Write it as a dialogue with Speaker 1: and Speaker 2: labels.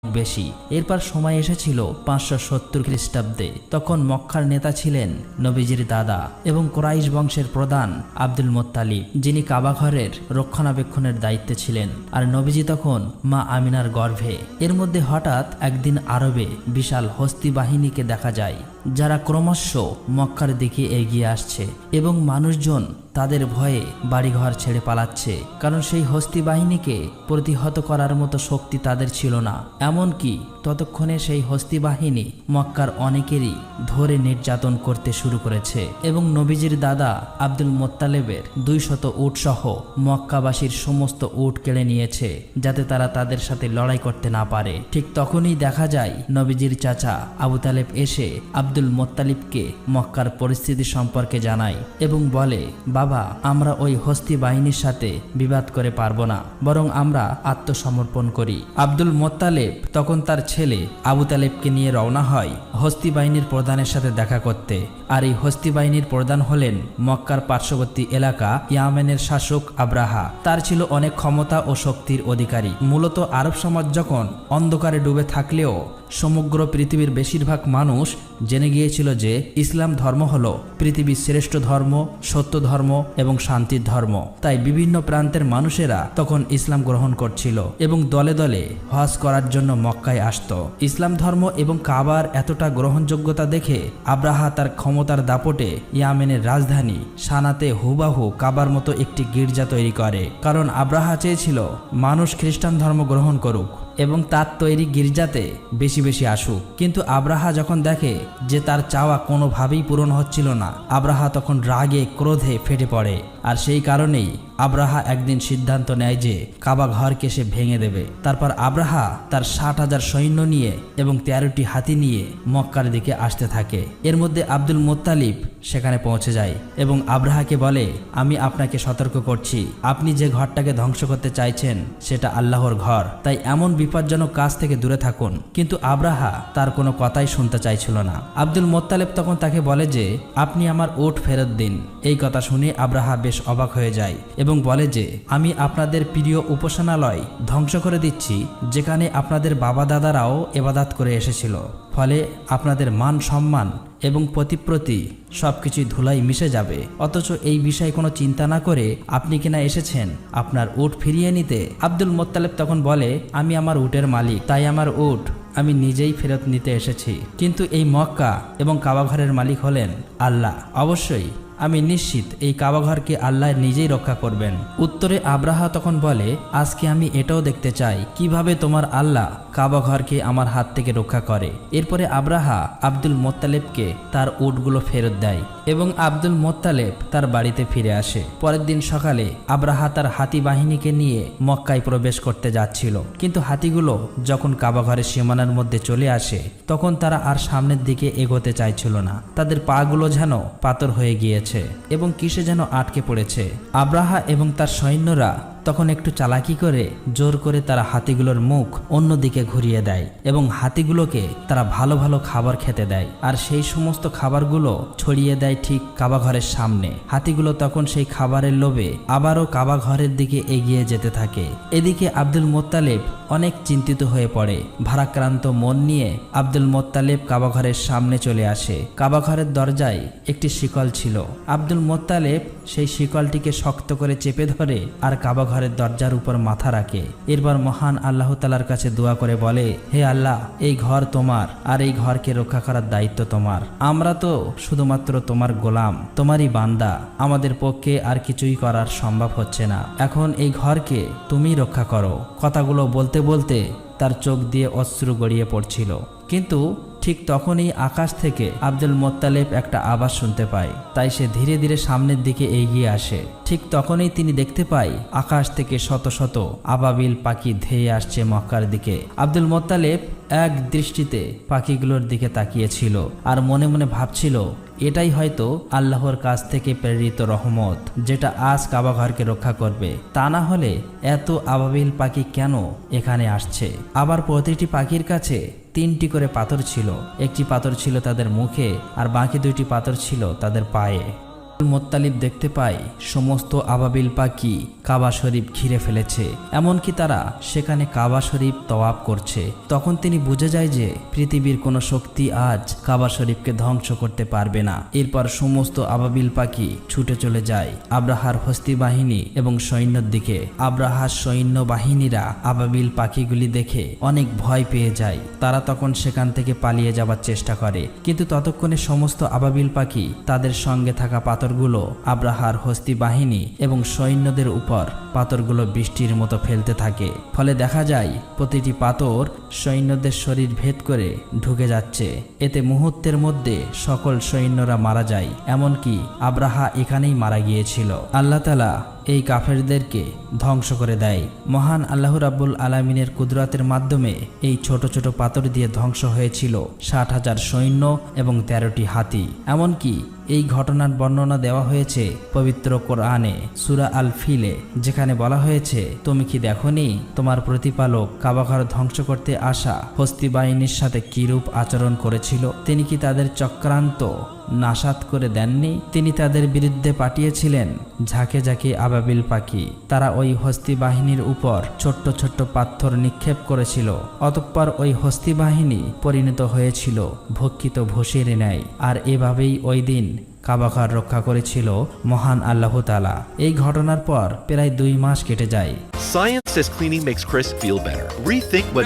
Speaker 1: বেশি। এরপর সময় এসেছিল 570 খ্রিস্টাব্দে। তখন মক্কার নেতা ছিলেন নবীজির দাদা এবং কুরাইশ বংশের প্রধান আব্দুল মোত্তালিব, যিনি কাবা ঘরের রক্ষণাবেক্ষণের দায়িত্বে ছিলেন। আর নবীজি তখন মা আমিনার গর্ভে। এর মধ্যে হঠাৎ একদিন আরবে বিশাল হস্তি বাহিনীকে দেখা যায়, যারা ক্রমশ মক্কার দিকে এগিয়ে আসছে এবং মানুষজন তাদের ভয়ে বাড়িঘর ছেড়ে পালাচ্ছে, কারণ সেই হস্তি বাহিনীকে প্রতিহত করার মতো শক্তি তাদের ছিল না। এমনকি ততক্ষণে সেই হস্তি বাহিনী মক্কার অনেকেরই ধরে নির্যাতন করতে শুরু করেছে এবং নবীজির দাদা আব্দুল মোত্তালেবের 200 উট সহ মক্কাবাসীর সমস্ত উট কেড়ে নিয়েছে, যাতে তারা তাদের সাথে লড়াই করতে না পারে। ঠিক তখনই দেখা যায় নবীজির চাচা আবু তালেব এসে আব্দুল মোত্তালিবকে মক্কার পরিস্থিতি সম্পর্কে জানায় এবং বলে, বাবা, আমরা ওই হস্তি বাহিনীর সাথে বিবাদ করে পারবো না, বরং আমরা আত্মসমর্পণ করি। আব্দুল মোত্তালেব তখন তার ছেলে আবু তালেবকে নিয়ে রওনা হয় হস্তি বাহিনীর প্রধানের সাথে দেখা করতে। আর এই হস্তি বাহিনীর প্রধান হলেন মক্কার পার্শ্ববর্তী এলাকা ইয়ামেনের শাসক আব্রাহা। তার ছিল অনেক ক্ষমতা ও শক্তির অধিকারী। মূলত আরব সমাজ যখন অন্ধকারে ডুবে থাকলেও সমগ্র পৃথিবীর বেশিরভাগ মানুষ জেনে গিয়েছিল যে ইসলাম ধর্ম হলো পৃথিবীর শ্রেষ্ঠ ধর্ম, সত্য ধর্ম এবং শান্তির ধর্ম। তাই বিভিন্ন প্রান্তের মানুষেরা তখন ইসলাম গ্রহণ করছিল এবং দলে দলে হজ করার জন্য মক্কায় আসত। ইসলাম ধর্ম এবং কাবার এতটা গ্রহণযোগ্যতা দেখে আব্রাহা তার ক্ষমতার দাপটে ইয়ামেনের রাজধানী সানাতে হুবাহু কাবার মতো একটি গির্জা তৈরি করে, কারণ আব্রাহা চেয়েছিল মানুষ খ্রিস্টান ধর্ম গ্রহণ করুক এবং তার তৈরি গির্জাতে বেশি বেশি আসুক। কিন্তু আব্রাহা যখন দেখে যে তার চাওয়া কোনোভাবেই পূরণ হচ্ছিল না, আব্রাহা তখন রাগে ক্রোধে ফেটে পড়ে। আর সেই কারণেই আব্রাহা একদিন সিদ্ধান্ত নেয় যে কাবা ঘরকে সে ভেঙে দেবে। তারপর আব্রাহা তার 60,000 সৈন্য নিয়ে এবং 13টি হাতি নিয়ে মক্কার দিকে আসতে থাকে। এর মধ্যে আব্দুল মোত্তালিব সেখানে পৌঁছে যায় এবং আব্রাহাকে বলে, আমি আপনাকে সতর্ক করছি, আপনি যে ঘরটাকে ধ্বংস করতে চাইছেন সেটা আল্লাহর ঘর, তাই এমন বিপজ্জনক কাজ থেকে দূরে থাকুন। কিন্তু আব্রাহা তার কোনো কথাই শুনতে চাইছিল না। আব্দুল মোত্তালেব তখন তাকে বলে যে, আপনি আমার উট ফেরত দিন। এই কথা শুনে আব্রাহা বেশ অবাক হয়ে যায় এবং বলে যে, আমি আপনাদের প্রিয় উপাসনালয় ধ্বংস করে দিচ্ছি, যেখানে আপনাদের বাবা দাদারাও ইবাদত করে এসেছিল। ফলে আপনাদের মান সম্মান এবং প্রতিপ্রতি সবকিছুই ধুলাই মিশে যাবে। অথচ এই বিষয়ে কোনো চিন্তা না করে আপনি কিনা এসেছেন আপনার উট ফিরিয়ে নিতে। আব্দুল মোত্তালেব তখন বলে, আমি আমার উটের মালিক, তাই আমার উট আমি নিজেই ফেরত নিতে এসেছি। কিন্তু এই মক্কা এবং কাবাঘরের মালিক হলেন আল্লাহ। অবশ্যই আমি নিশ্চিত এই কাবাঘরকে আল্লাহ নিজেই রক্ষা করবেন। উত্তরে আব্রাহা তখন বলে, আজকে আমি এটাও দেখতে চাই কিভাবে তোমার আল্লাহ কাবাঘরকে আমার হাত থেকে রক্ষা করে। এরপরে আব্রাহা আব্দুল মোত্তালেবকে তার উটগুলো ফেরত দেয় এবং আব্দুল মোত্তালেব তার বাড়িতে ফিরে আসে। পরের দিন সকালে আব্রাহা তার হাতি বাহিনীকে নিয়ে মক্কায় প্রবেশ করতে যাচ্ছিল, কিন্তু হাতিগুলো যখন কাবাঘরের সীমানার মধ্যে চলে আসে তখন তারা আর সামনের দিকে এগোতে চাইছিল না। তাদের পাগুলো যেন পাথর হয়ে গিয়েছে এবং কিসে যেন আটকে পড়েছে। আব্রাহা এবং তার সৈন্যরা তখন একটু চালাকি করে জোর করে তারা হাতিগুলোর মুখ অন্যদিকে ঘুরিয়ে দেয় এবং হাতিগুলোকে তারা ভালো ভালো খাবার খেতে দেয়। আর সেই সমস্ত খাবারগুলো ছড়িয়ে দেয় ঠিক কাবাঘরের সামনে। হাতিগুলো তখন সেই খাবারের লোভে আবারও কাবাঘরের দিকে এগিয়ে যেতে থাকে। এদিকে আব্দুল মোত্তালেব অনেক চিন্তিত হয়ে পড়ে। ভারাক্রান্ত মন নিয়ে আব্দুল মোত্তালেব কাবাঘরের সামনে চলে আসে। কাবাঘরের দরজায় একটি শিকল ছিল। আব্দুল মোত্তালেব সেই শিকলটিকে শক্ত করে চেপে ধরে আর কাবাঘরের দরজার উপর মাথা রাখে। এরপর মহান আল্লাহ তাআলার কাছে দোয়া করে বলে, হে আল্লাহ, এই ঘর তোমার আর এই ঘরকে রক্ষা করার দায়িত্ব তোমার। আমরা তো শুধুমাত্র তোমার গোলাম, তোমারই বান্দা। আমাদের পক্ষে আর কিছুই করার সম্ভব হচ্ছে না। এখন এই ঘরকে তুমি রক্ষা করো। কথাগুলো বলতে বলতে তার চোখ দিয়ে অশ্রু গড়িয়ে পড়ছিল। কিন্তু ঠিক তখনই আকাশ থেকে আব্দুল মোত্তালেব একটা আওয়াজ শুনতে পায়। তাই সে ধীরে ধীরে সামনের দিকে এগিয়ে আসে। ঠিক তখনই তিনি দেখতে পায় আকাশ থেকে শত শত আবাবিল পাখি ধেয়ে আসছে মক্কার দিকে। আব্দুল মোত্তালেব এক দৃষ্টিতে পাখিগুলোর দিকে তাকিয়েছিল আর মনে মনে ভাবছিল, এটাই হয়তো আল্লাহর কাছ থেকে প্রেরিত রহমত, যেটা আজ কাবাঘরকে রক্ষা করবে। তা না হলে এত আবাবিল পাখি কেন এখানে আসছে? আবার প্রতিটি পাখির কাছে 3টি করে পাথর ছিল। একটি পাথর ছিল তাদের মুখে আর বাকি 2টি পাথর ছিল তাদের পায়ে। মোত্তালিব দেখতে পায় সমস্ত আবাবিল পাখি কাবা শরীফ ঘিরে ফেলেছে, এমনকি তারা সেখানে কাবা শরীফ তওয়াব করছে। তখন তিনি বুঝে যায় যে পৃথিবীর কোনো শক্তি আজ কাবা শরীফকে ধ্বংস করতে পারবে না। এরপর সমস্ত আবাবিল পাখি ছুটে চলে যায় আব্রাহার হস্তি বাহিনী এবং সৈন্যর দিকে। আব্রাহার সৈন্য বাহিনীরা আবাবিল পাখিগুলি দেখে অনেক ভয় পেয়ে যায়। তারা তখন সেখান থেকে পালিয়ে যাবার চেষ্টা করে, কিন্তু ততক্ষণে সমস্ত আবাবিল পাখি তাদের সঙ্গে থাকা পাথরগুলো আব্রাহার হস্তি বাহিনী এবং সৈন্যদের উপর পাথরগুলো বৃষ্টির মতো ফেলতে থাকে। ফলে দেখা যায় প্রতিটি পাথর সৈন্যদের শরীর ভেদ করে ঢুকে যাচ্ছে। এতে মুহূর্তের মধ্যে সকল সৈন্যরা মারা যায়, এমনকি আব্রাহা এখানেই মারা গিয়েছিল। আল্লাহ তাআলা এই কাফেরদেরকে ধ্বংস করে দেয়। মহান আল্লাহ রাব্বুল আলামিনের কুদরতের মাধ্যমে এই ছোট ছোট পাথর দিয়ে ধ্বংস হয়েছিল 60,000 সৈন্য এবং 13টি হাতি। এমনকি এই ঘটনার বর্ণনা দেওয়া হয়েছে পবিত্র কোরআনে সূরা আল ফিলে, যেখানে বলা হয়েছে, তুমি কি দেখোনি তোমার প্রতিপালক কাবাঘর ধ্বংস করতে আসা হস্তি বাহিনীর সাথে কিরূপ আচরণ করেছিল? তিনি কি তাদের চক্রান্ত নাশাত করে দেননি? তিনি তাদের বিরুদ্ধে পাঠিয়েছিলেন ঝাঁকে ঝাঁকে আবাবিল পাখি। তারা ওই হস্তি বাহিনীর উপর ছোট্ট ছোট্ট পাথর নিক্ষেপ করেছিল। অতঃপর ওই হস্তি বাহিনী পরিণত হয়েছিল ভক্ষিত ভূষির ন্যায়। আর এভাবেই ওই দিন কাবাঘর রক্ষা করেছিল মহান আল্লাহ তাআলা। এই ঘটনার পর প্রায় 2 মাস কেটে যায়।
Speaker 2: Science says cleaning makes Chris feel better. Rethink what